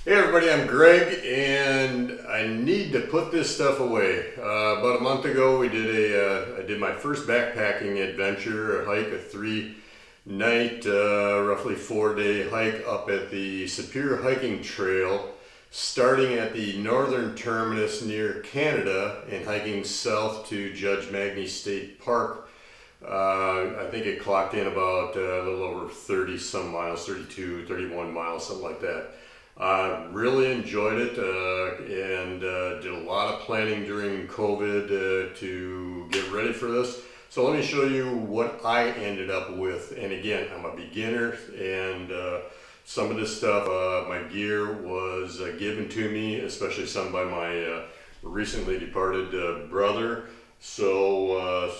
Hey everybody, I'm Greg, and I need to put this stuff away. About a month ago, I did my first backpacking adventure, a hike, a 3-night, roughly 4-day hike up at the Superior Hiking Trail, starting at the northern terminus near Canada and hiking south to Judge Magny State Park. I think it clocked in about a little over 30 some miles, 32, 31 miles, something like that. Really enjoyed it and did a lot of planning during COVID to get ready for this. So let me show you what I ended up with. And again, I'm a beginner, and some of this stuff, my gear was given to me, especially some by my recently departed brother. So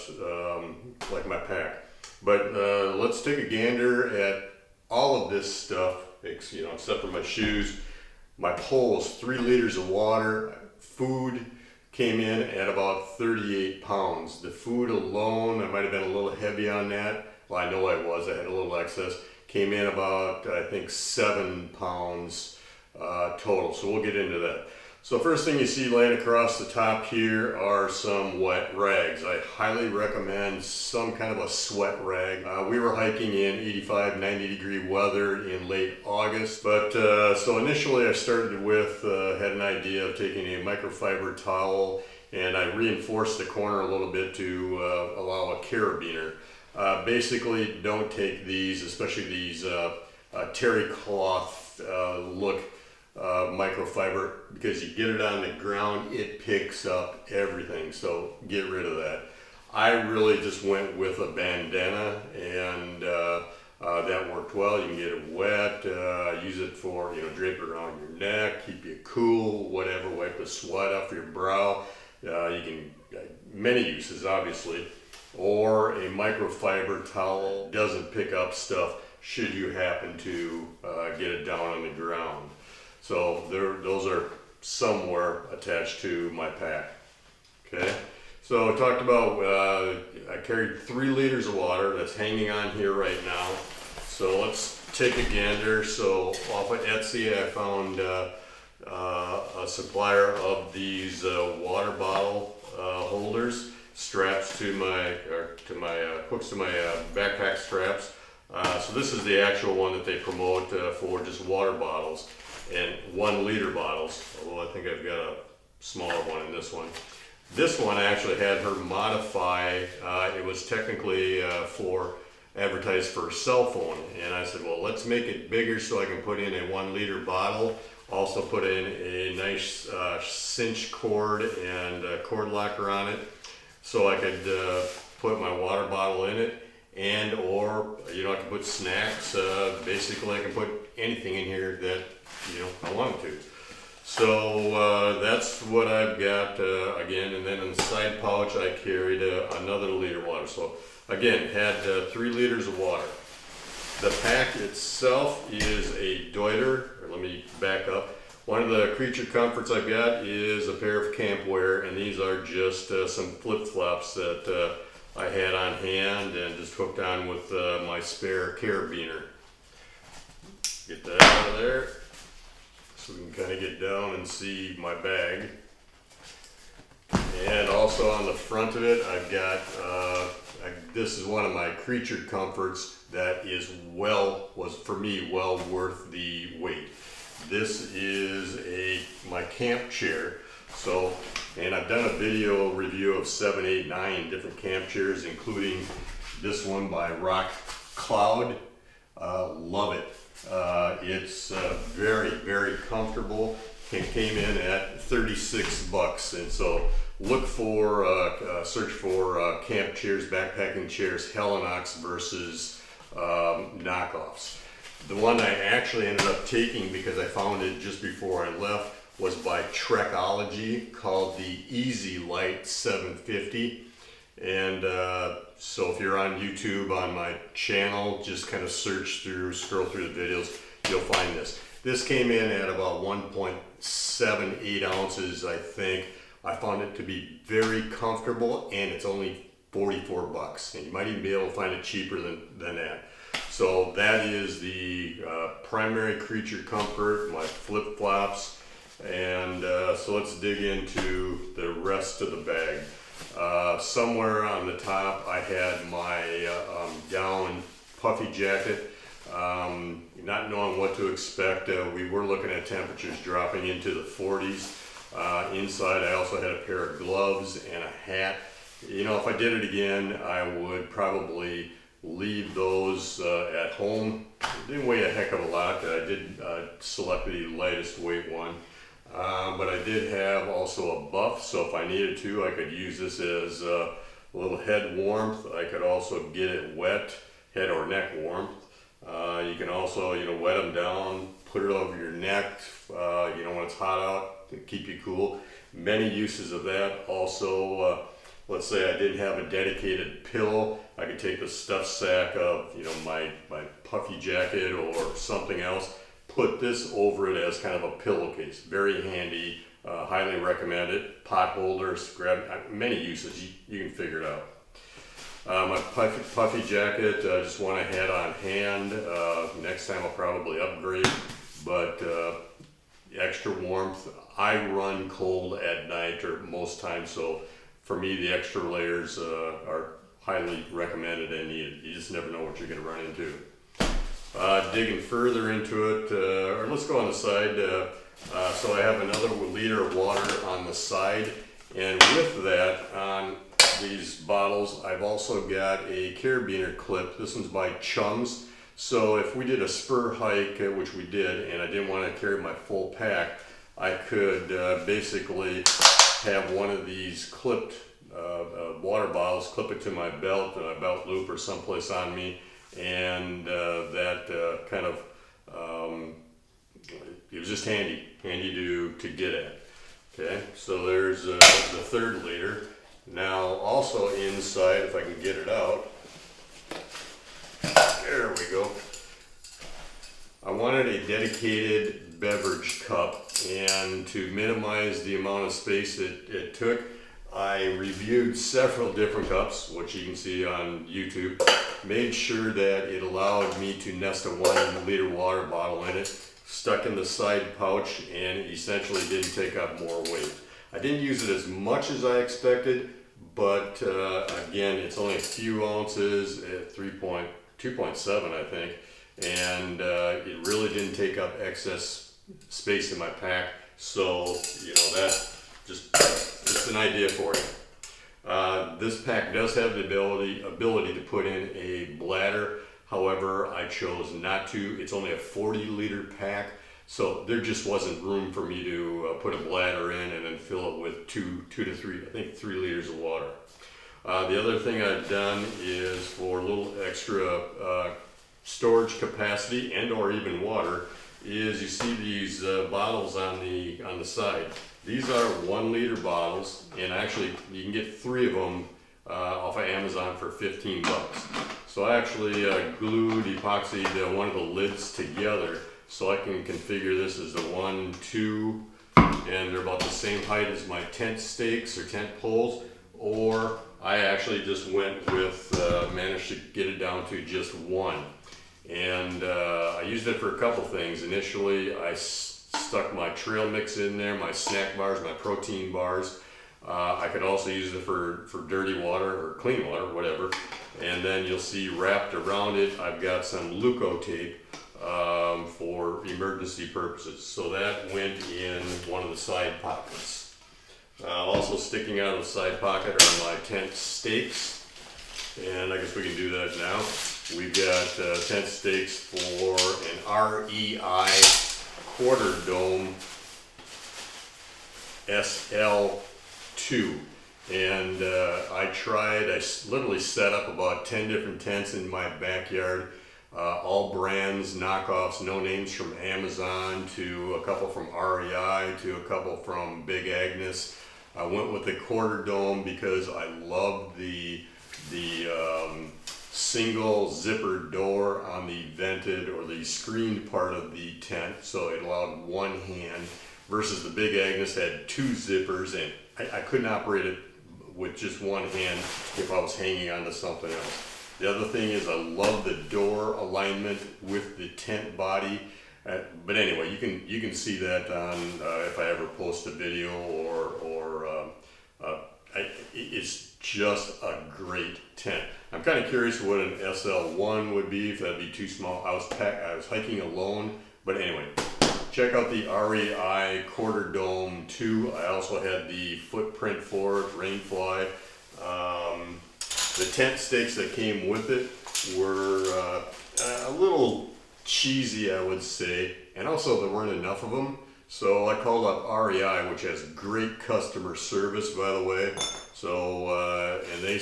like my pack. But let's take a gander at all of this stuff. Except for my shoes. My poles, 3 liters of water. Food came in at about 38 pounds. The food alone, I might have been a little heavy on that. Well, I know I was. I had a little excess. Came in about, I think, 7 pounds total. So we'll get into that. So first thing you see laying across the top here are some wet rags. I highly recommend some kind of a sweat rag. We were hiking in 85, 90 degree weather in late August. But so initially I started with, had an idea of taking a microfiber towel, and I reinforced the corner a little bit to allow a carabiner. Basically, don't take these, especially these terry cloth look microfiber, because you get it on the ground, it picks up everything, so get rid of that. I really just went with a bandana, and that worked well. You can get it wet, use it for, drape it around your neck, keep you cool, whatever, wipe the sweat off your brow. You can, many uses obviously, or a microfiber towel doesn't pick up stuff should you happen to get it down on the ground. So those are somewhere attached to my pack. Okay, so I talked about, I carried 3 liters of water that's hanging on here right now. So let's take a gander. So off of Etsy, I found a supplier of these water bottle holders, straps to my, hooks to my backpack straps. So this is the actual one that they promote for just water bottles. And 1 liter bottles, although I think I've got a smaller one in this one. This one I actually had her modify. It was technically advertised for a cell phone, and I said, well, let's make it bigger so I can put in a 1 liter bottle. Also put in a nice cinch cord and a cord locker on it, so I could put my water bottle in it. And or I can put snacks. Basically I can put anything in here that I wanted to. So that's what I've got again. And then in the side pouch I carried another liter of water. So again, had 3 liters of water. The pack itself is a Deuter. Let me back up. One of the creature comforts I've got is a pair of camp wear, and these are just some flip-flops that I had on hand and just hooked on with my spare carabiner. Get that out of there so we can kind of get down and see my bag. And also on the front of it, I've got, this is one of my creature comforts that was for me well worth the wait. This is my camp chair. So, and I've done a video review of 7, 8, 9 different camp chairs, including this one by Rock Cloud. Love it. It's very, very comfortable. It came in at 36 bucks, and so look for, search for camp chairs, backpacking chairs, Helinox versus knockoffs. The one I actually ended up taking, because I found it just before I left, was by Trekology, called the Easy Light 750. And so if you're on YouTube on my channel, just kind of scroll through the videos, you'll find this. This came in at about 1.78 ounces, I think. I found it to be very comfortable, and it's only 44 bucks. And you might even be able to find it cheaper than that. So that is the primary creature comfort, my flip-flops, and so let's dig into the rest of the bag. Somewhere on the top I had my down puffy jacket. Not knowing what to expect, we were looking at temperatures dropping into the 40s. Inside I also had a pair of gloves and a hat. You know, if I did it again, I would probably leave those at home. It didn't weigh a heck of a lot. I did select the lightest weight one. But I did have also a buff, so if I needed to, I could use this as a little head warmth. I could also get it wet, head or neck warmth. You can also, you know, wet them down, put it over your neck, you know, when it's hot out to keep you cool. Many uses of that. Also, let's say I didn't have a dedicated pillow, I could take the stuff sack of, you know, my puffy jacket or something else, put this over it as kind of a pillowcase. Very handy, highly recommend it. Pot holders, grab many uses, you can figure it out. My puffy jacket, just one I had on hand. Next time I'll probably upgrade, but extra warmth. I run cold at night or most times, so for me the extra layers are highly recommended and needed. You just never know what you're going to run into. Digging further into it, or let's go on the side. So I have another liter of water on the side, and with that on these bottles I've also got a carabiner clip. This one's by Chums. So if we did a spur hike, which we did, and I didn't want to carry my full pack, I could basically have one of these clipped water bottles, clip it to my belt, loop or someplace on me, and that kind of, it was just handy to get at. Okay, so there's the third liter. Now also inside, if I can get it out, there we go. I wanted a dedicated beverage cup, and to minimize the amount of space it took, I reviewed several different cups, which you can see on YouTube. Made sure that it allowed me to nest a 1 liter water bottle in it, stuck in the side pouch, and it essentially didn't take up more weight. I didn't use it as much as I expected, but again, it's only a few ounces at 2.7 I think, and it really didn't take up excess space in my pack, so you know, that just an idea for you. This pack does have the ability to put in a bladder. However, I chose not to. It's only a 40 liter pack, so there just wasn't room for me to put a bladder in and then fill it with 2 to 3, I think 3 liters of water. The other thing I've done is, for a little extra storage capacity and or even water, is you see these bottles on the side. These are 1 liter bottles, and actually you can get 3 of them off of Amazon for 15 bucks. So I actually glued, epoxied one of the lids together so I can configure this as the 1, 2, and they're about the same height as my tent stakes or tent poles, or I actually just went with, managed to get it down to just 1. And I used it for a couple things. Initially I stuck my trail mix in there, my snack bars, my protein bars. I could also use it for dirty water or clean water, whatever. And then you'll see wrapped around it, I've got some Leuco tape for emergency purposes. So that went in one of the side pockets. Also sticking out of the side pocket are my tent stakes. And I guess we can do that now. We've got tent stakes for an REI quarter dome SL2, and I literally set up about 10 different tents in my backyard, all brands, knockoffs, no names, from Amazon to a couple from REI to a couple from Big Agnes. I went with the quarter dome because I love the single zipper door on the vented or the screened part of the tent, so it allowed one hand, versus the Big Agnes had 2 zippers, and I couldn't operate it with just one hand if I was hanging onto something else. The other thing is I love the door alignment with the tent body. But anyway, you can see that on if I ever post a video it's just a great tent. I'm kind of curious what an SL1 would be, if that'd be too small. I was hiking alone, but anyway, check out the REI Quarter Dome 2. I also had the footprint for it, Rainfly. The tent stakes that came with it were a little cheesy, I would say, and also there weren't enough of them. So I called up REI, which has great customer service, by the way. So, and they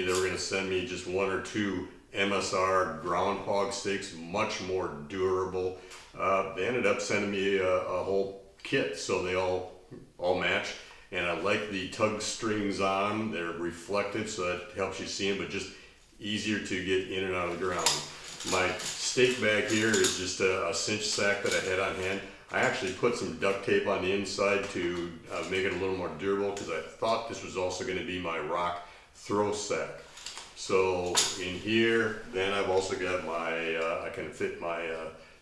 were going to send me just 1 or 2 MSR groundhog stakes, much more durable. They ended up sending me a whole kit, so they all match. And I like the tug strings on them. They're reflective, so that helps you see them, but just easier to get in and out of the ground. My stake bag here is just a cinch sack that I had on hand. I actually put some duct tape on the inside to make it a little more durable, because I thought this was also going to be my rock throw sack. So in here, then I've also got I can fit my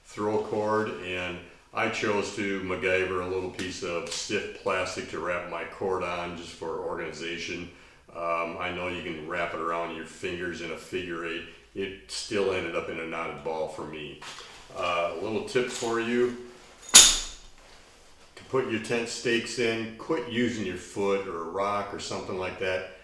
throw cord, and I chose to MacGyver a little piece of stiff plastic to wrap my cord on just for organization. I know you can wrap it around your fingers in a figure 8. It still ended up in a knotted ball for me. A little tip for you. To put your tent stakes in, quit using your foot or a rock or something like that.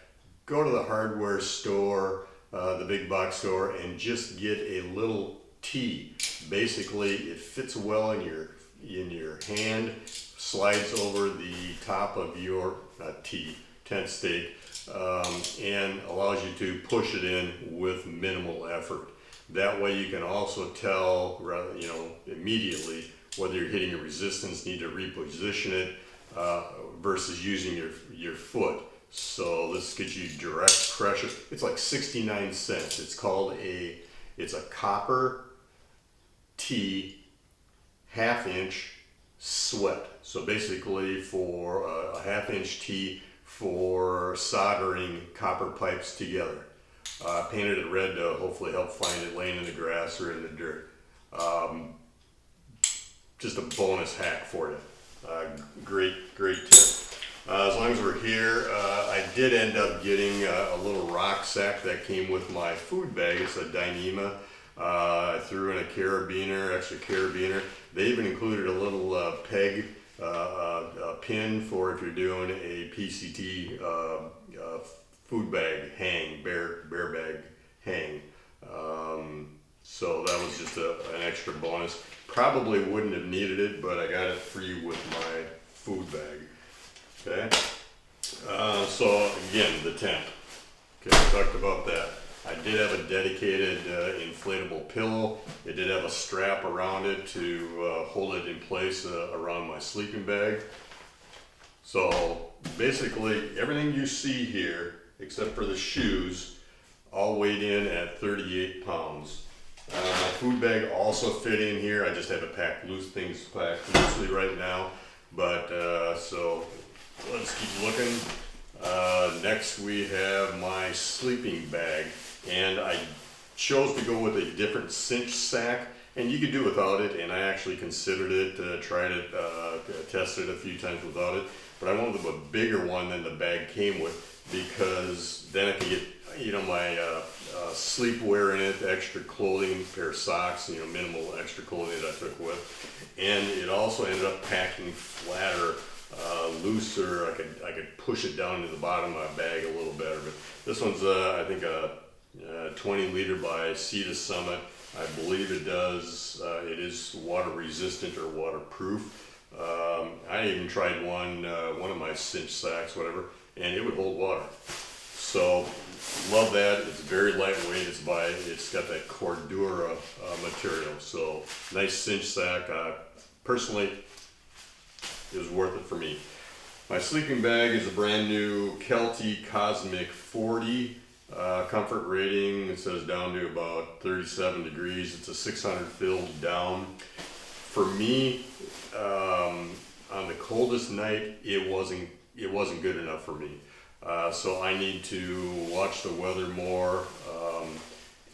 Go to the hardware store, the big box store, and just get a little T. Basically, it fits well in your hand, slides over the top of your tent stake, and allows you to push it in with minimal effort. That way you can also tell, immediately whether you're hitting a resistance, need to reposition it, versus using your foot. So this gets you direct pressure. It's like 69 cents. It's a copper T 1/2 inch sweat. So basically for a 1/2 inch T for soldering copper pipes together. Painted it red to hopefully help find it laying in the grass or in the dirt. Just a bonus hack for you. Great tip. As long as we're here, I did end up getting a little rock sack that came with my food bag. It's a Dyneema. I threw in a extra carabiner. They even included a little peg pin for if you're doing a PCT food bag hang, bear bag hang. So that was just an extra bonus. Probably wouldn't have needed it, but I got it free with my food bag. Okay. So again, the tent. Okay, we talked about that. I did have a dedicated inflatable pillow. It did have a strap around it to hold it in place around my sleeping bag. So basically everything you see here, except for the shoes, all weighed in at 38 pounds. My food bag also fit in here. I just have it packed loosely right now. But so let's keep looking. Next we have my sleeping bag, and I chose to go with a different cinch sack, and you could do without it, and I actually considered it, tried it, tested it a few times without it, but I wanted a bigger one than the bag came with, because then I could get my sleepwear in it, extra clothing, pair of socks, minimal extra clothing that I took with, and it also ended up packing flatter, looser. I could push it down to the bottom of my bag a little better. But this one's I think a 20 liter by Sea to Summit. I believe it is water resistant or waterproof. I even tried one of my cinch sacks, whatever, and it would hold water. So love that. It's very lightweight. It's got that Cordura material. So nice cinch sack. Personally, it was worth it for me. My sleeping bag is a brand new Kelty Cosmic 40. Comfort rating, it says down to about 37 degrees. It's a 600 filled down. For me, on the coldest night, it wasn't good enough for me. So I need to watch the weather more.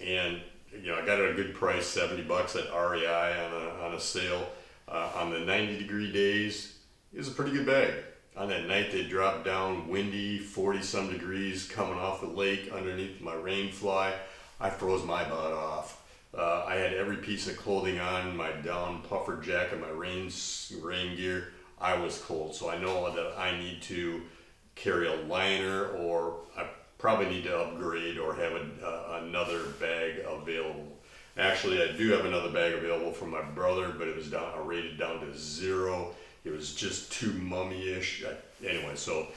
and I got it at a good price, $70 at REI on a sale. On the 90-degree days, it was a pretty good bag. On that night, they dropped down, windy, 40-some degrees, coming off the lake underneath my rain fly. I froze my butt off. I had every piece of clothing on, my down puffer jacket, my rain gear. I was cold, so I know that I need to carry a liner, or I probably need to upgrade or have another bag available. Actually, I do have another bag available from my brother, but it was rated down to 0. It was just too mummy-ish. Anyway, so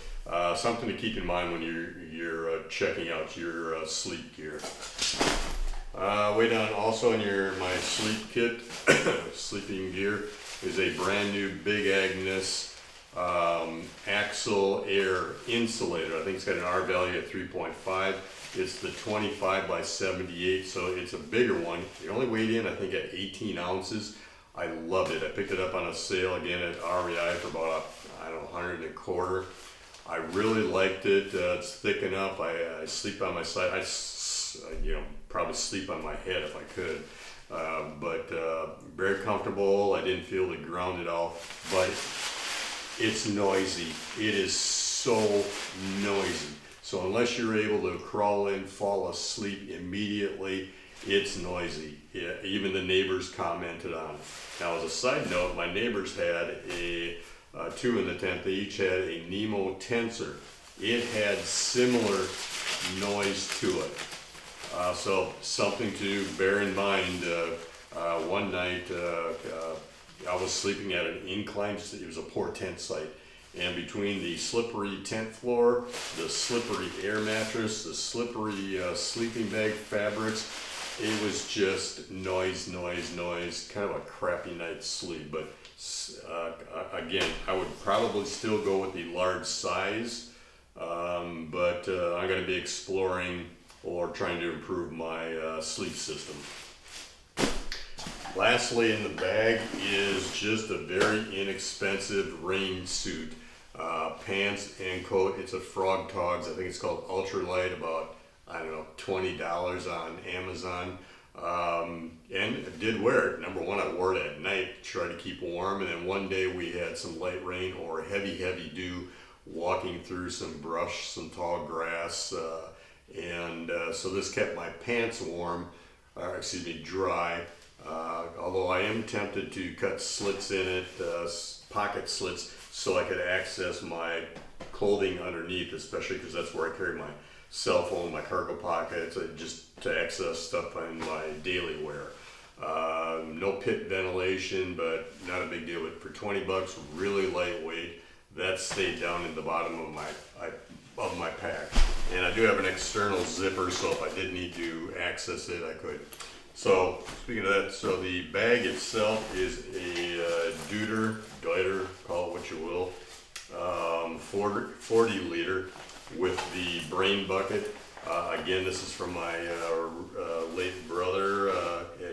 something to keep in mind when you're checking out your sleep gear. Way down also in my sleep kit, sleeping gear, is a brand new Big Agnes Axle Air Insulator. I think it's got an R value of 3.5. It's the 25 by 78, so it's a bigger one. It only weighed in, I think, at 18 ounces. I loved it. I picked it up on a sale again at REI for about, $100.25. I really liked it. It's thick enough. I sleep on my side. I probably sleep on my head if I could. But very comfortable. I didn't feel the ground at all. But it's noisy. It is so noisy. So unless you're able to crawl in, fall asleep immediately, it's noisy. Yeah, even the neighbors commented on it. Now, as a side note, my neighbors had two in the tent. They each had a Nemo Tensor. It had similar noise to it. So something to bear in mind. One night, I was sleeping at an incline. It was a poor tent site. And between the slippery tent floor, the slippery air mattress, the slippery sleeping bag fabrics, it was just noise, kind of a crappy night's sleep. But again, I would probably still go with the large size, but I'm going to be exploring or trying to improve my sleep system. Lastly in the bag is just a very inexpensive rain suit. Pants and coat. It's a Frog Togs. I think it's called Ultralight, about, $20 on Amazon. And I did wear it. Number one, I wore it at night to try to keep warm. And then one day we had some light rain or heavy dew, walking through some brush, some tall grass. So this kept my pants warm, dry. Although I am tempted to cut slits in it, pocket slits, so I could access my clothing underneath, especially because that's where I carry my cell phone, my cargo pockets, just to access stuff in my daily wear. No pit ventilation, but not a big deal. But for $20, really lightweight, that stayed down in the bottom of my pack. And I do have an external zipper, so if I did need to access it, I could. So, speaking of that, so the bag itself is a Deuter, call it what you will, 40 liter with the brain bucket. Again, this is from my late brother.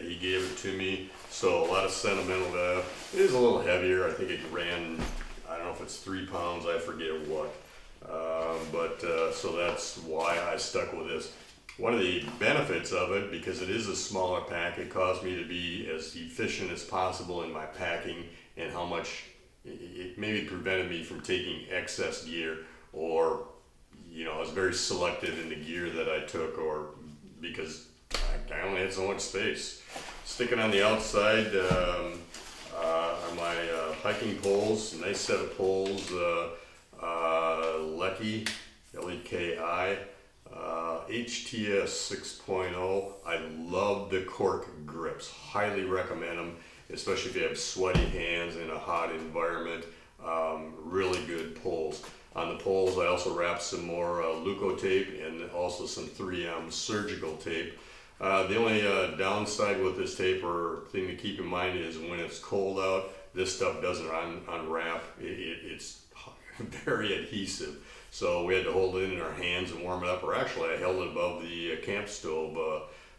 He gave it to me, so a lot of sentimental value. It is a little heavier. I think it ran, I don't know if it's 3 pounds, I forget what. So that's why I stuck with this. One of the benefits of it, because it is a smaller pack, it caused me to be as efficient as possible in my packing, and how much it maybe prevented me from taking excess gear, or I was very selective in the gear that I took, or because I only had so much space. Sticking on the outside are my hiking poles, nice set of poles, Leki, L-E-K-I. HTS 6.0. I love the cork grips. Highly recommend them, especially if you have sweaty hands in a hot environment. Really good poles. On the poles, I also wrapped some more Leukotape and also some 3M surgical tape. The only downside with this tape, or thing to keep in mind, is when it's cold out, this stuff doesn't unwrap. It's very adhesive. So we had to hold it in our hands and warm it up, or actually I held it above the camp stove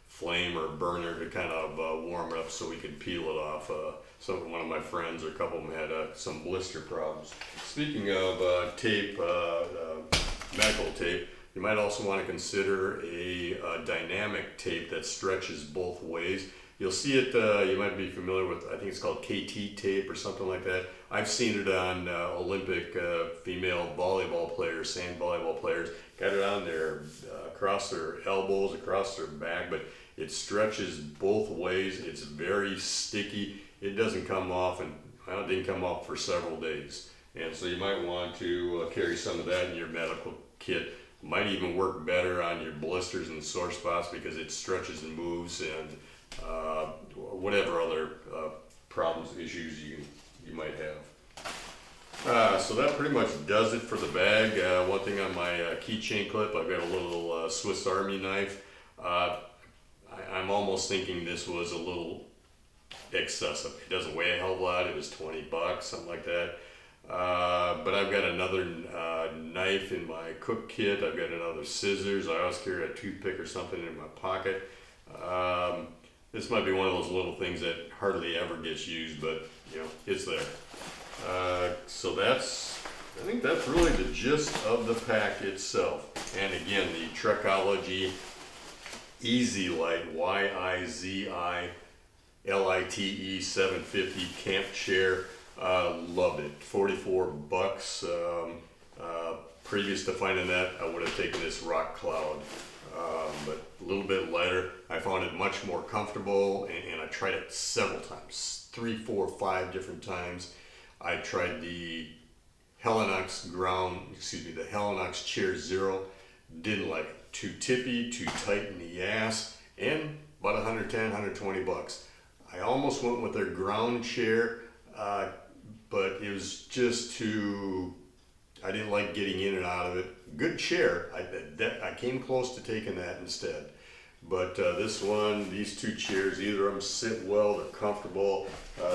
flame or burner to kind of warm it up so we could peel it off. One of my friends, or a couple of them, had some blister problems. Speaking of tape, medical tape, You might also want to consider a dynamic tape that stretches both ways. You'll see it, you might be familiar with, I think it's called KT tape or something like that. I've seen it on Olympic female volleyball players, sand volleyball players, got it on there across their elbows, across their back, but it stretches both ways. It's very sticky. It doesn't come off, and well, it didn't come off for several days. And so you might want to carry some of that in your medical kit. Might even work better on your blisters and sore spots because it stretches and moves, and whatever other problems, issues you might have. So that pretty much does it for the bag. One thing on my keychain clip, I've got a little Swiss Army knife. I'm almost thinking this was a little excessive. It doesn't weigh a hell of a lot. It was $20, something like that. But I've got another knife in my cook kit. I've got another scissors. I always carry a toothpick or something in my pocket. This might be one of those little things that hardly ever gets used, but you know, it's there. So I think that's really the gist of the pack itself. And again, the Trekology Easy Lite, YIZI-LITE 750 camp chair. Loved it. $44. Previous to finding that, I would have taken this Rock Cloud, but a little bit lighter. I found it much more comfortable, and I tried it several times, 3, 4, 5 different times. I tried the Helinox the Helinox Chair Zero. Didn't like it. Too tippy, too tight in the ass, and about 110, 120 bucks. I almost went with their ground chair, but it was just too, I didn't like getting in and out of it. Good chair. I came close to taking that instead. But this one, these two chairs, either of them sit well, they're comfortable.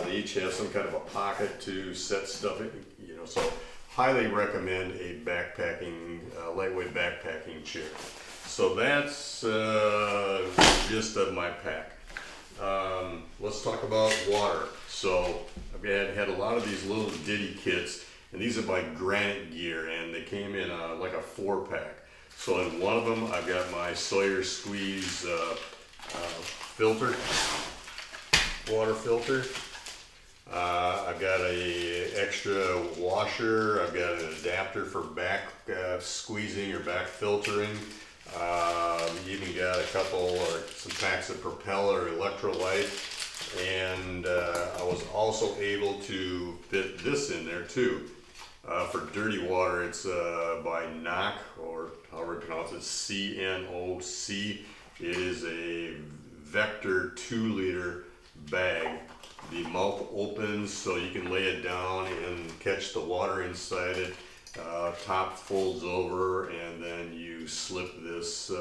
They each have some kind of a pocket to set stuff in, you know, so highly recommend a backpacking, lightweight backpacking chair. So that's just of my pack. Let's talk about water. So I've had a lot of these little ditty kits, and these are by Granite Gear, and they came in like a 4-pack. So in one of them, I've got my Sawyer Squeeze filter, water filter. I've got a extra washer. I've got an adapter for back squeezing or back filtering. Even got a couple or some packs of Propeller electrolyte, and I was also able to fit this in there too. For dirty water, it's by NOC, or however you pronounce it, CNOC. It is a Vector 2-liter bag. The mouth opens so you can lay it down and catch the water inside it. Top folds over, and then you slip this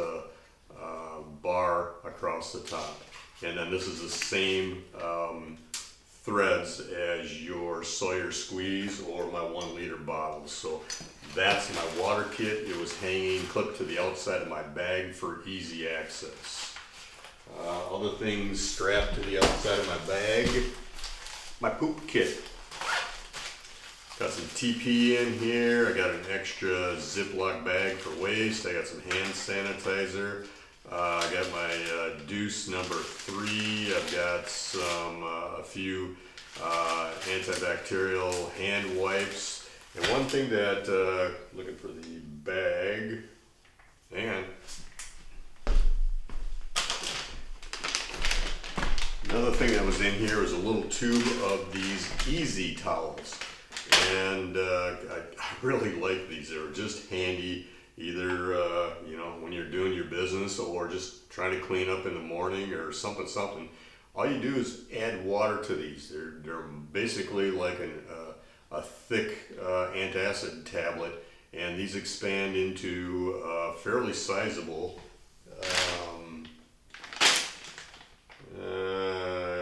bar across the top. And then this is the same threads as your Sawyer Squeeze or my 1-liter bottles. So that's my water kit. It was hanging clipped to the outside of my bag for easy access. Other things strapped to the outside of my bag. My poop kit. Got some TP in here. I got an extra Ziploc bag for waste. I got some hand sanitizer. I got my Deuce number 3. I've got some a few antibacterial hand wipes. And one thing that looking for the bag, and another thing that was in here was a little tube of these Easy towels. And I really like these. They were just handy, either you know, when you're doing your business or just trying to clean up in the morning or something. All you do is add water to these. They're basically like a thick antacid tablet, and these expand into fairly sizable.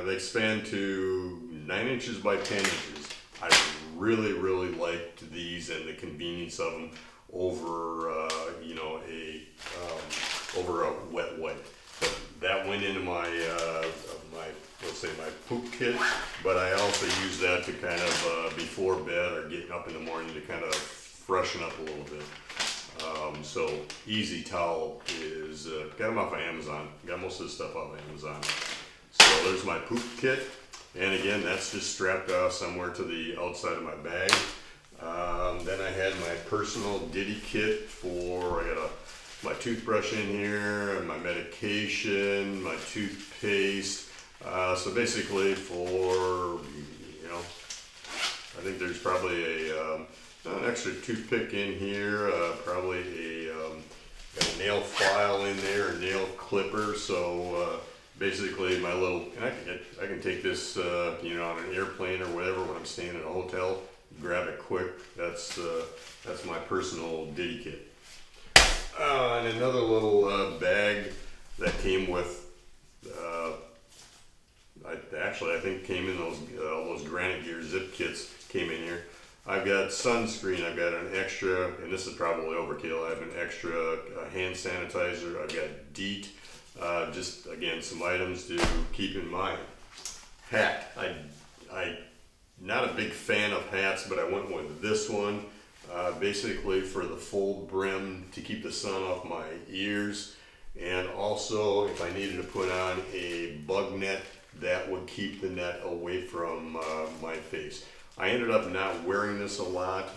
They expand to 9 inches by 10 inches. I really liked these and the convenience of them over you know, over a wet wipe. But that went into my let's say my poop kit, but I also use that to kind of before bed or getting up in the morning to kind of freshen up a little bit. So Easy Towel is, got them off of Amazon. Got most of the stuff off of Amazon. So there's my poop kit. And again, that's just strapped off somewhere to the outside of my bag. Then I had my personal ditty kit for, I got my toothbrush in here, my medication, my toothpaste. So basically for, you know, I think there's probably an extra toothpick in here, probably got a nail file in there, a nail clipper. So basically my little, and I can take this, you know, on an airplane or whatever when I'm staying in a hotel, grab it quick. That's my personal ditty kit. And another little bag that came with, I think came in those Granite Gear zip kits came in here. I've got sunscreen, I've got an extra, and this is probably overkill, I have an extra hand sanitizer, I've got DEET, just again some items to keep in mind. Hat, I not a big fan of hats, but I went with this one, basically for the full brim to keep the sun off my ears, and also if I needed to put on a bug net, that would keep the net away from my face. I ended up not wearing this a lot,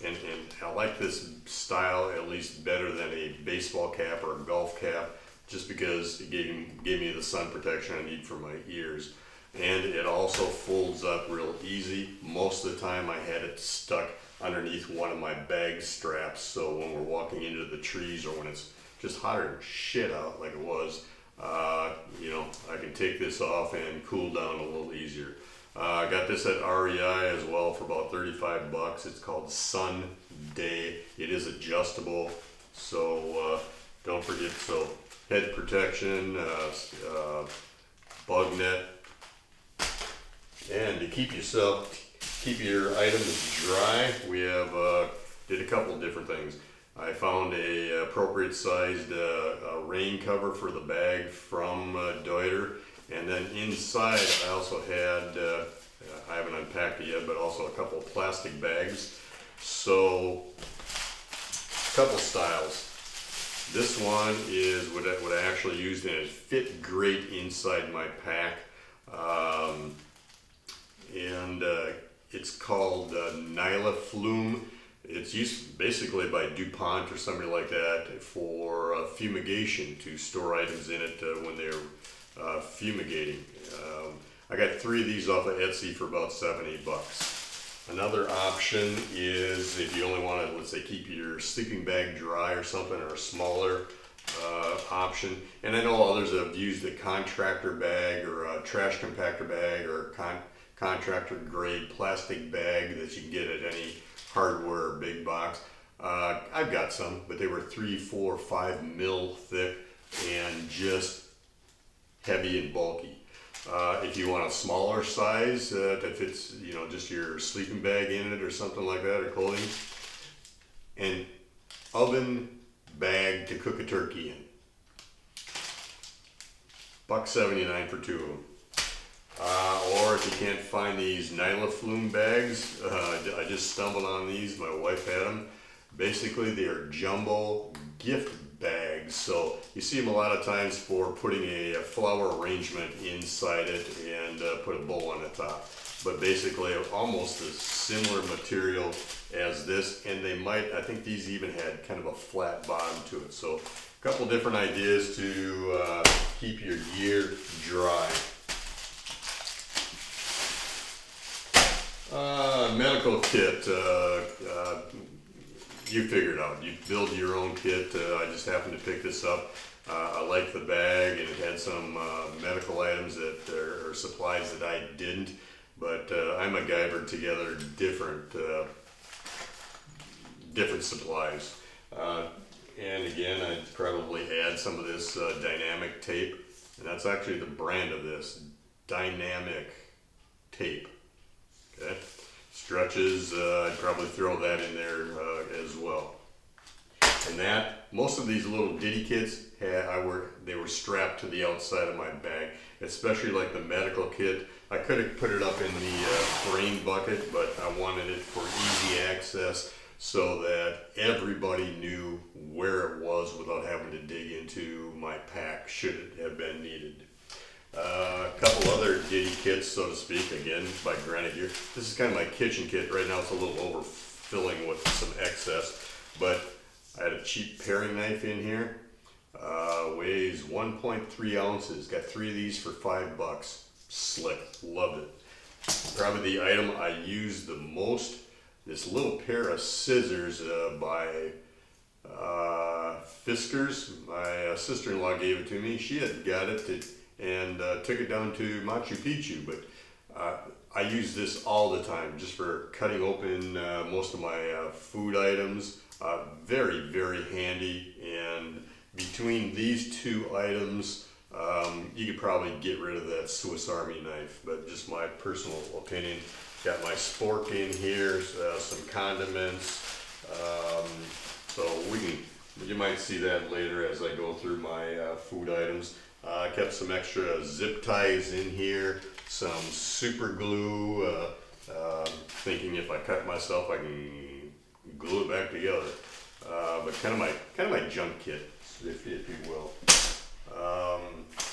and I like this style at least better than a baseball cap or a golf cap, just because it gave me the sun protection I need for my ears. And it also folds up real easy. Most of the time I had it stuck underneath one of my bag straps, so when we're walking into the trees or when it's just hotter than shit out like it was, you know, I can take this off and cool down a little easier. I got this at REI as well for about 35 bucks. It's called Sun Day. It is adjustable, so don't forget. So head protection, bug net, and to keep your items dry, we have did a couple of different things. I found a appropriate sized rain cover for the bag from Deuter. And then inside I also had, I haven't unpacked it yet, but also a couple of plastic bags. So, a couple styles. This one is what I actually used, and it fit great inside my pack. It's called Nyla Flume. It's used basically by DuPont or somebody like that for fumigation, to store items in it when they're fumigating. I got 3 of these off of Etsy for about 7-8 bucks. Another option is if you only want to, let's say, keep your sleeping bag dry or something, or a smaller option. And I know others have used a contractor bag or a trash compactor bag or contractor grade plastic bag that you can get at any hardware or big box. I've got some, but they were 3, 4, 5 mil thick and just heavy and bulky. If you want a smaller size that fits, you know, just your sleeping bag in it or something like that, or clothing, an oven bag to cook a turkey in. $1.79 for 2 of them. Or if you can't find these Nyla Flume bags, I just stumbled on these. My wife had them. Basically, they are jumbo gift bags. So you see them a lot of times for putting a flower arrangement inside it and put a bowl on the top. But basically, almost a similar material as this, and they might, I think these even had kind of a flat bottom to it. So a couple different ideas to keep your gear dry. Medical kit, you figure it out. You build your own kit. I just happened to pick this up. I like the bag, and it had some medical items that are supplies that I didn't. But I MacGyvered together different supplies. And again, I'd probably add some of this dynamic tape, and that's actually the brand of this, Dynamic Tape. Okay, stretches, I'd probably throw that in there as well. And that, most of these little ditty kits, they were strapped to the outside of my bag, especially like the medical kit. I could have put it up in the brain bucket, but I wanted it for easy access so that everybody knew where it was without having to dig into my pack should it have been needed. A couple other ditty kits, so to speak, again by Granite Gear. This is kind of my kitchen kit. Right now it's a little overfilling with some excess, but I had a cheap paring knife in here. Weighs 1.3 ounces. Got 3 of these for $5. Slick. Loved it. Probably the item I used the most, this little pair of scissors by Fiskars. My sister-in-law gave it to me. She had got it and took it down to Machu Picchu, but I use this all the time just for cutting open most of my food items. Very, very handy, and between these two items, you could probably get rid of that Swiss Army knife, but just my personal opinion. Got my spork in here, some condiments, so you might see that later as I go through my food items. I kept some extra zip ties in here, some super glue, thinking if I cut myself I can glue it back together. But kind of my junk kit, if you will.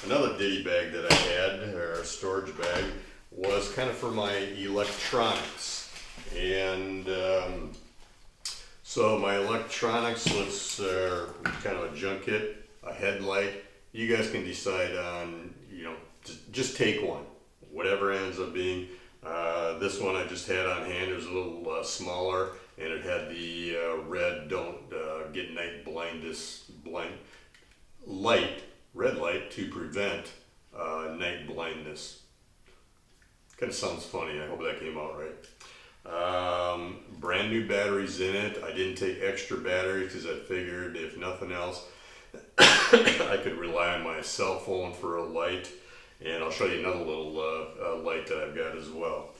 Another ditty bag that I had, or a storage bag, was kind of for my electronics. And so my electronics was kind of a junk kit, a headlight. You guys can decide on, just take one, whatever it ends up being. This one I just had on hand. It was a little smaller, and it had the red "Don't get night blindness" red light to prevent night blindness. Kind of sounds funny. I hope that came out right. Brand new batteries in it. I didn't take extra batteries because I figured if nothing else, I could rely on my cell phone for a light, and I'll show you another little light that I've got as well.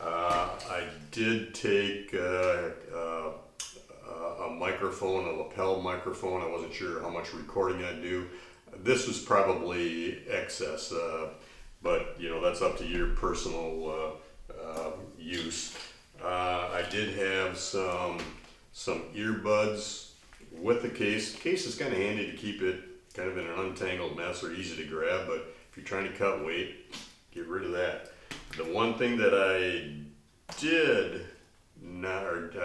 I did take a microphone, a lapel microphone. I wasn't sure how much recording I'd do. This was probably excess, but that's up to your personal use. I did have some earbuds with the case. The case is kind of handy to keep it kind of in an untangled mess or easy to grab, but if you're trying to cut weight, get rid of that. The one thing that I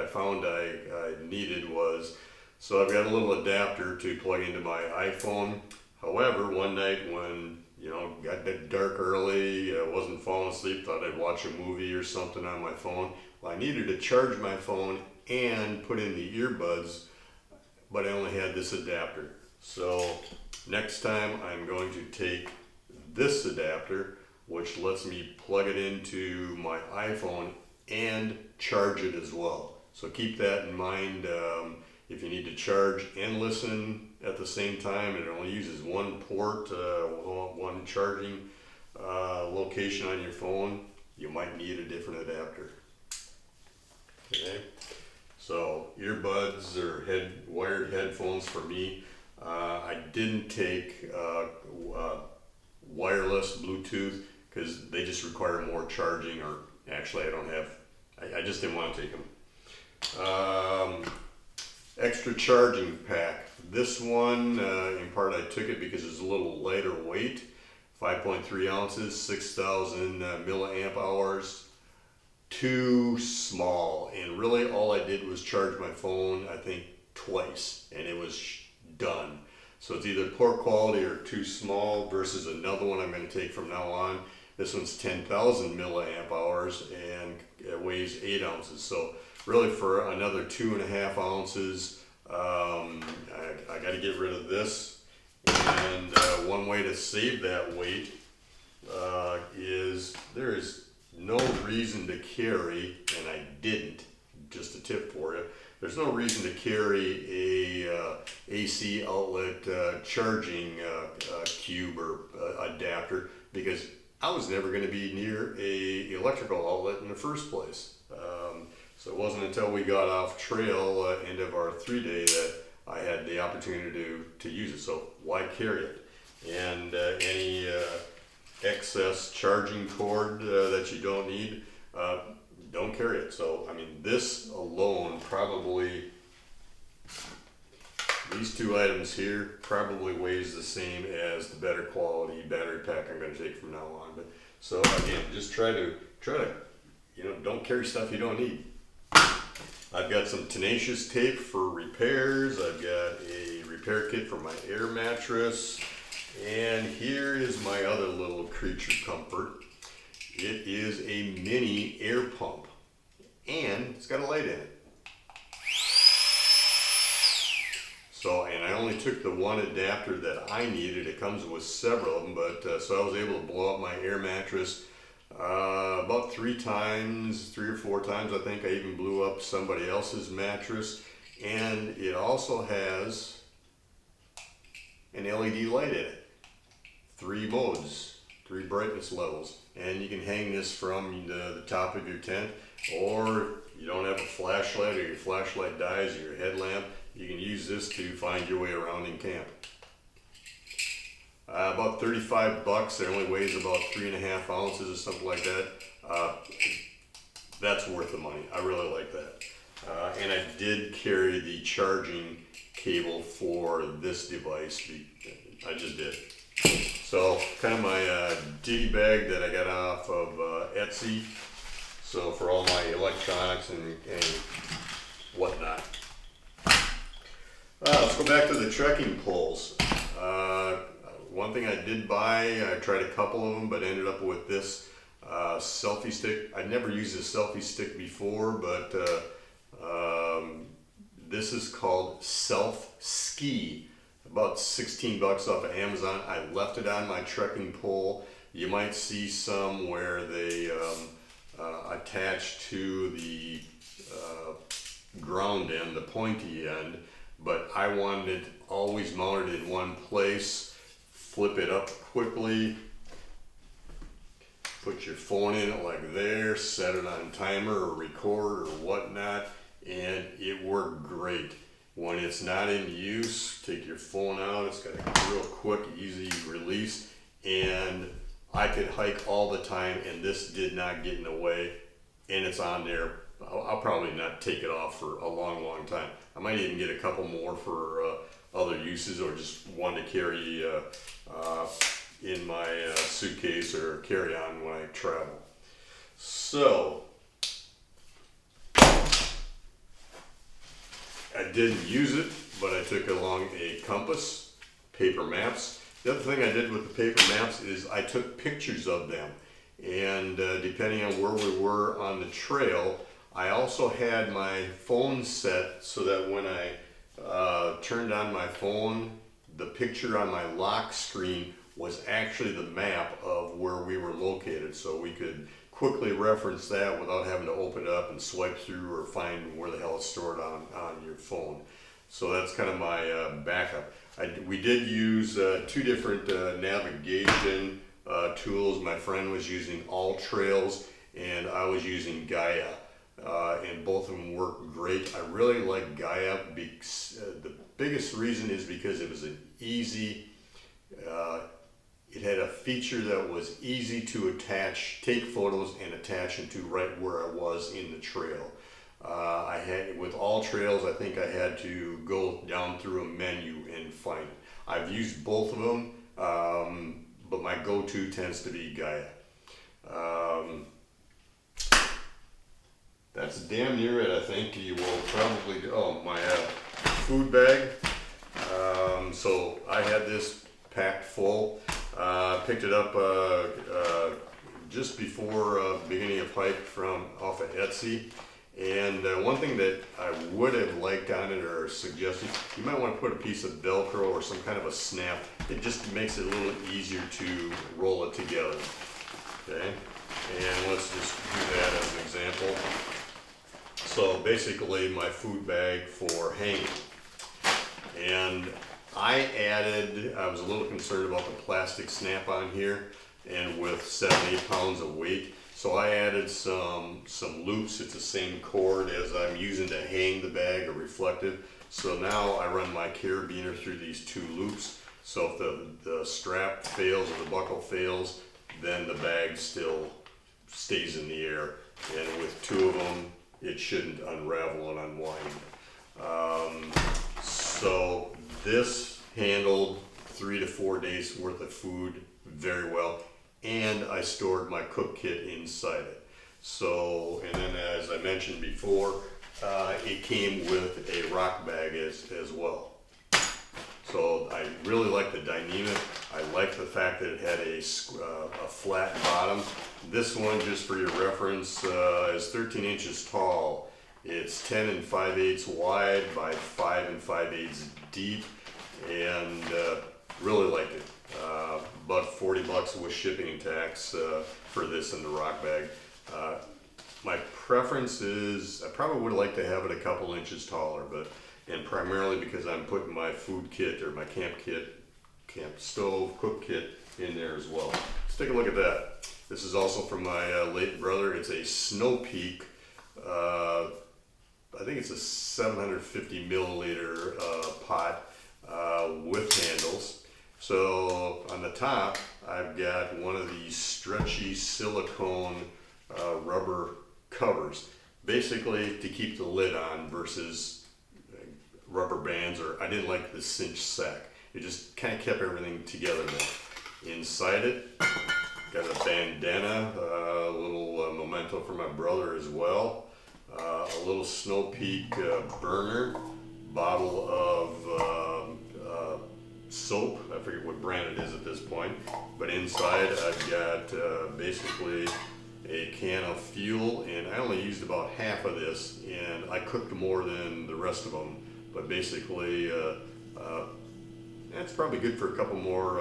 found I needed was, so I've got a little adapter to plug into my iPhone. However, one night when got dark early, wasn't falling asleep, thought I'd watch a movie or something on my phone. Well, I needed to charge my phone and put in the earbuds, but I only had this adapter. So next time I'm going to take this adapter, which lets me plug it into my iPhone and charge it as well. So keep that in mind. If you need to charge and listen at the same time, and it only uses one port, one charging location on your phone, you might need a different adapter. Okay, so earbuds or wired headphones for me. I didn't take wireless Bluetooth because they just require more charging, or actually I just didn't want to take them. Extra charging pack. This one, in part I took it because it's a little lighter weight, 5.3 ounces, 6,000 milliamp hours. Too small, and really all I did was charge my phone, I think twice, and it was done. So it's either poor quality or too small versus another one I'm going to take from now on. This one's 10,000 milliamp hours and it weighs 8 ounces. So really for another 2.5 ounces, I got to get rid of this. And one way to save that weight is there is no reason to carry, and I didn't, just a tip for you, there's no reason to carry a AC outlet charging cube or adapter, because I was never going to be near a electrical outlet in the first place. So it wasn't until we got off trail end of our 3-day that I had the opportunity to use it. So why carry it? And any excess charging cord that you don't need, don't carry it. So I mean, this alone probably, these two items here probably weighs the same as the better quality battery pack I'm going to take from now on. But so again, just try to don't carry stuff you don't need. I've got some Tenacious tape for repairs. I've got a repair kit for my air mattress, and here is my other little creature comfort. It is a mini air pump, and it's got a light in it. So, and I only took the one adapter that I needed. It comes with several of them, but so I was able to blow up my air mattress about 3 or 4 times. I think I even blew up somebody else's mattress. And it also has an LED light in it. 3 modes, 3 brightness levels. And you can hang this from the top of your tent, or you don't have a flashlight or your flashlight dies or your headlamp, you can use this to find your way around in camp. About $35. It only weighs about 3.5 ounces or something like that. That's worth the money. I really like that. And I did carry the charging cable for this device. I just did. So kind of my ditty bag that I got off of Etsy. So for all my electronics and whatnot. Let's go back to the trekking poles. One thing I did buy, I tried a couple of them, but ended up with this selfie stick. I'd never used a selfie stick before, but this is called Self Ski. About $16 off of Amazon. I left it on my trekking pole. You might see some where they attach to the ground end, the pointy end, but I wanted it always mounted in one place. Flip it up quickly, put your phone in it like there, set it on timer or record or whatnot, and it worked great. When it's not in use, take your phone out. It's got a real quick, easy release, and I could hike all the time, and this did not get in the way, and it's on there. I'll probably not take it off for a long time. I might even get a couple more for other uses, or just one to carry in my suitcase or carry on when I travel. So I didn't use it, but I took along a compass, paper maps. The other thing I did with the paper maps is I took pictures of them, and depending on where we were on the trail, I also had my phone set so that when I turned on my phone, the picture on my lock screen was actually the map of where we were located, so we could quickly reference that without having to open it up and swipe through or find where the hell it's stored on your phone. So that's kind of my backup. We did use 2 different navigation tools. My friend was using AllTrails and I was using Gaia. And both of them work great. I really like Gaia. The biggest reason is because it was an easy, it had a feature that was easy to attach, take photos and attach them to right where I was in the trail. I had, with AllTrails, I think I had to go down through a menu and find it. I've used both of them, but my go-to tends to be Gaia. That's damn near it, I think. You will probably do, oh, my food bag. So I had this packed full. Picked it up just before beginning of hike from off of Etsy. And one thing that I would have liked on it or suggested, you might want to put a piece of Velcro or some kind of a snap. It just makes it a little easier to roll it together. Okay, and let's just do that as an example. So basically my food bag for hanging. And I was a little concerned about the plastic snap on here, and with 7-8 pounds of weight. So I added some loops. It's the same cord as I'm using to hang the bag, or reflective. So now I run my carabiner through these 2 loops. So if the strap fails or the buckle fails, then the bag still stays in the air. and with 2 of them, it shouldn't unravel and unwind. So this handled 3 to 4 days worth of food very well, and I stored my cook kit inside it. So, and then as I mentioned before, it came with a rock bag as well. So I really like the Dyneema. I like the fact that it had a flat bottom. This one, just for your reference, is 13 inches tall. It's 10 5/8 wide by 5 5/8 deep, and really liked it. About $40 with shipping and tax for this in the rock bag. My preference is I probably would like to have it a couple inches taller, and primarily because I'm putting my food kit or my camp stove, cook kit in there as well. Let's take a look at that. This is also from my late brother. It's a Snow Peak. I think it's a 750 milliliter pot with handles. So on the top, I've got one of these stretchy silicone rubber covers, basically to keep the lid on versus rubber bands, or I didn't like the cinch sack. It just kind of kept everything together more. Inside it, got a bandana, a little memento for my brother as well, a little Snow Peak burner, bottle of soap. I forget what brand it is at this point, but inside I've got basically a can of fuel, and I only used about half of this, and I cooked more than the rest of them, but basically that's probably good for a couple more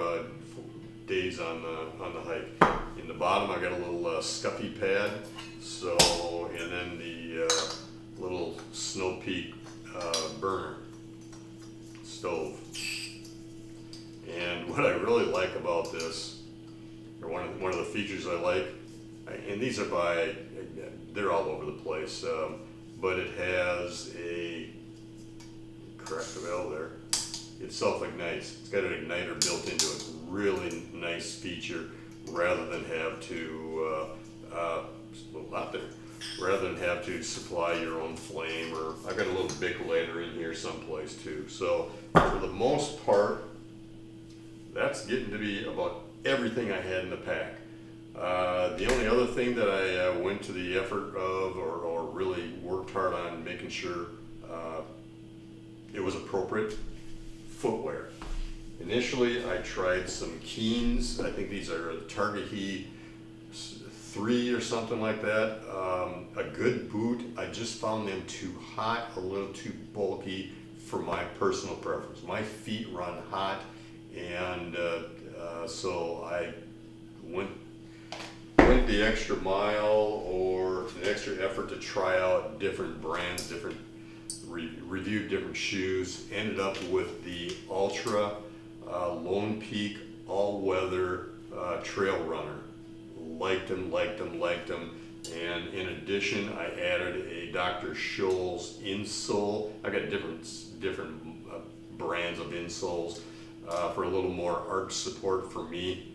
days on the hike. In the bottom I got a little scuffy pad, so, and then the little Snow Peak burner stove. And what I really like about this, or one of the features I like, and these are they're all over the place, but it has a, crack the valve there, it self-ignites. It's got an igniter built into it. Really nice feature, rather than have to, rather than have to supply your own flame, or I've got a little Bic lighter in here someplace too. So for the most part, that's getting to be about everything I had in the pack. The only other thing that I went to the effort of, or really worked hard on making sure it was appropriate, footwear. Initially I tried some Keens. I think these are Targhee 3 or something like that. A good boot. I just found them too hot, a little too bulky for my personal preference. My feet run hot, and so I went the extra mile, or the extra effort to try out different brands, reviewed different shoes. Ended up with the Altra Lone Peak all-weather trail runner. Liked them. And in addition, I added a Dr. Scholl's insole. I got different brands of insoles for a little more arch support for me,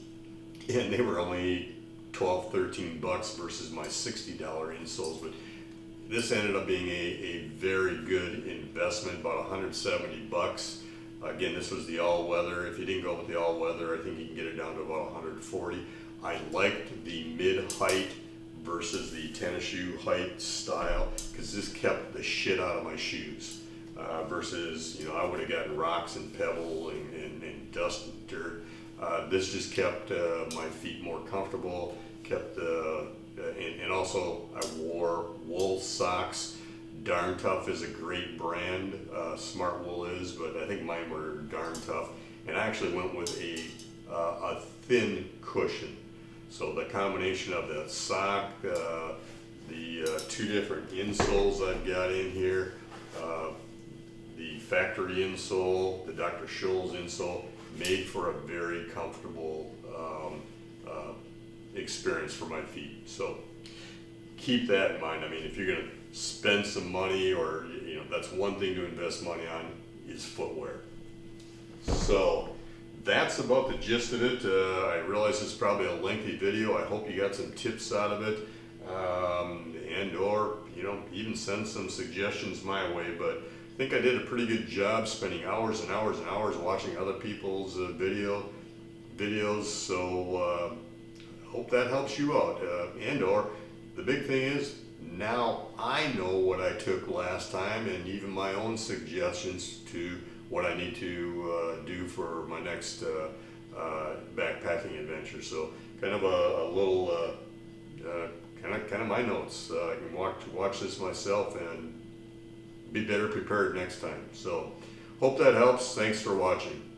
and they were only $12-13 versus my $60 insoles. But this ended up being a very good investment, about $170. Again, this was the all-weather. If you didn't go with the all-weather, I think you can get it down to about $140. I liked the mid-height versus the tennis shoe height style, because this kept the shit out of my shoes. Versus, I would have gotten rocks and pebble and dust and dirt. This just kept my feet more comfortable, and also I wore wool socks. Darn Tough is a great brand, Smart Wool is, but I think mine were Darn Tough. And I actually went with a thin cushion. So the combination of the sock, the 2 different insoles I've got in here, the factory insole, the Dr. Scholl's insole, made for a very comfortable experience for my feet. So keep that in mind. I mean, if you're going to spend some money, or that's one thing to invest money on, is footwear. So that's about the gist of it. I realize it's probably a lengthy video. I hope you got some tips out of it. and or even send some suggestions my way. But I think I did a pretty good job spending hours and hours and hours watching other people's videos. So hope that helps you out. And or the big thing is, now I know what I took last time, and even my own suggestions to what I need to do for my next backpacking adventure. So kind of a little kind of my notes. I can watch this myself and be better prepared next time. So hope that helps. Thanks for watching.